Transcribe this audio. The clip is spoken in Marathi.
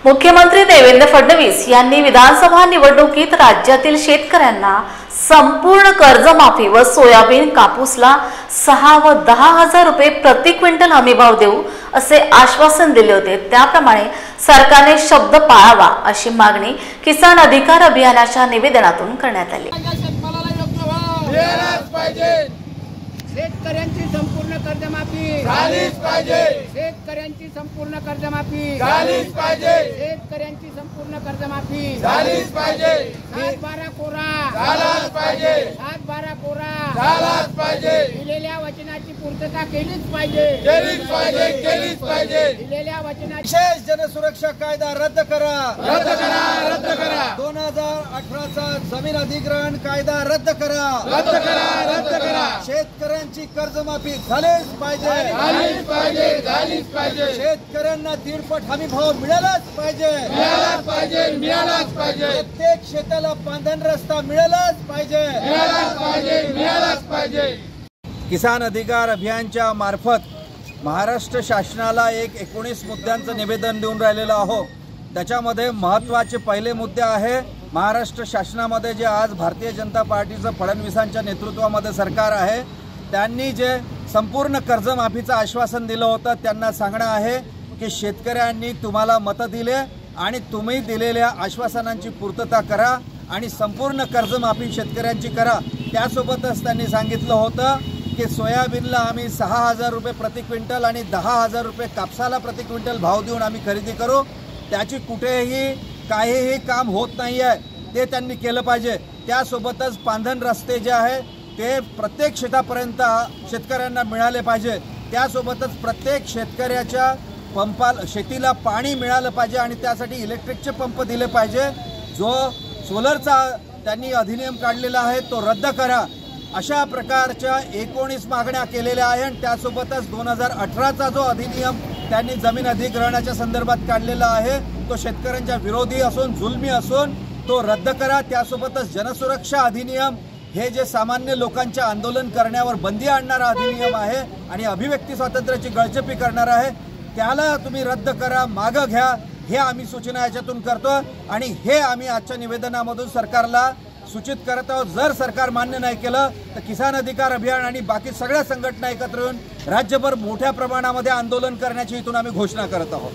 मुख्यमंत्री देवेंद्र फडणवीस यांनी विधानसभा निवडणुकीत राज्यातील शेतकऱ्यांना संपूर्ण कर्जमाफी व सोयाबीन कापूसला 6 व 10 हजार रुपये प्रति क्विंटल हमीभाव देऊ असे आश्वासन दिले होते। त्याप्रमाणे सरकारने शब्द पाळावा अशी मागणी किसान अधिकार अभियानाच्या निवेदनातून करण्यात आली। शेतकऱ्यांची संपूर्ण कर्जमाफी झालीच पाहिजे। शेतकऱ्यांची संपूर्ण कर्जमाफी झालीच पाहिजे। शेतकऱ्यांची संपूर्ण कर्जमाफी झालीच पाहिजे। 7/12 कोरा झालाच पाहिजे। 7/12 कोरा झालाच पाहिजे। दिलेल्या वचनाची पूर्तता केलीच पाहिजे। केलीच पाहिजे। केलीच पाहिजे। दिलेल्या वचनाची विशेष जनसुरक्षा कायदा रद्द करा। रद्द करा। रद्द करा। 2018 चा जमीन अधिग्रहण कायदा रद्द करा। रद्द करा। रद्द करा। शेतकऱ्यांची कर्जमाफी झालीच पाहिजे। झालीच पाहिजे। झालीच पाहिजे। शेतकऱ्यांना 1.5 हमी भाव मिळालाच पाहिजे। मिळालाच पाहिजे। मिळालाच पाहिजे। प्रत्येक शेताला पांधन रस्ता मिळालाच पाहिजे। मिळालाच पाहिजे। मिळालाच पाहिजे। किसान अधिकार अभियानच्या मार्फत महाराष्ट्र शासनाला एक 19 मुद्द्यांचं निवेदन देऊन राहिलेलं आहोत। त्याच्यामध्ये महत्त्वाचे पहिले मुद्दे आहे महाराष्ट्र शासनामध्ये जे आज भारतीय जनता पार्टीचं फडणवीसांच्या नेतृत्वामध्ये सरकार आहे त्यांनी जे संपूर्ण कर्जमाफीचं आश्वासन दिलं होतं त्यांना सांगणं आहे की शेतकऱ्यांनी तुम्हाला मतं दिले आणि तुम्ही दिलेल्या आश्वासनांची पूर्तता करा आणि संपूर्ण कर्जमाफी शेतकऱ्यांची करा। त्यासोबतच त्यांनी सांगितलं होतं की सोयाबीनला आम्ही 6 हजार रुपये प्रति क्विंटल आणि 10 हजार रुपये कापसाला प्रति क्विंटल भाव देऊन आम्ही खरेदी करू। त्याची कुठेही काहीही काम होत नाही आहे ते त्यांनी केलं पाहिजे। त्यासोबतच पांधन रस्ते जे आहे ते प्रत्येक शेतापर्यंत शेतकऱ्यांना मिळाले पाहिजे। त्यासोबतच प्रत्येक शेतकऱ्याच्या शेतीला पाणी मिळालं पाहिजे आणि त्यासाठी इलेक्ट्रिकचे पंप दिले पाहिजे। जो सोलरचा त्यांनी अधिनियम काढलेला आहे तो रद्द करा। अशा प्रकारच्या 19 मागण्या केलेल्या आहेत आणि त्यासोबतच 2018चा जो अधिनियम त्यांनी जमीन अधिग्रहणाच्या संदर्भात काढलेला आहे तो शेतकऱ्यांच्या विरोधी असून जुलमी असून तो रद्द करा। त्यासोबतच जनसुरक्षा अधिनियम हे जे सामान्य लोकांच्या आंदोलन करण्यावर बंदी आणणारा अधिनियम आहे आणि अभिव्यक्ती स्वातंत्र्याची गळचेपी करणार आहे त्याला तुम्ही रद्द करा, मागं घ्या, हे आम्ही सूचना याच्यातून करतो आणि हे आम्ही आजच्या निवेदनामधून सरकारला सूचित करत आहोत। जर सरकार मान्य नाही केलं तर किसान अधिकार अभियान आणि बाकी सगळ्या संघटना एकत्र येऊन राज्यभर मोठ्या प्रमाणामध्ये आंदोलन करण्याची इथून आम्ही घोषणा करत आहोत।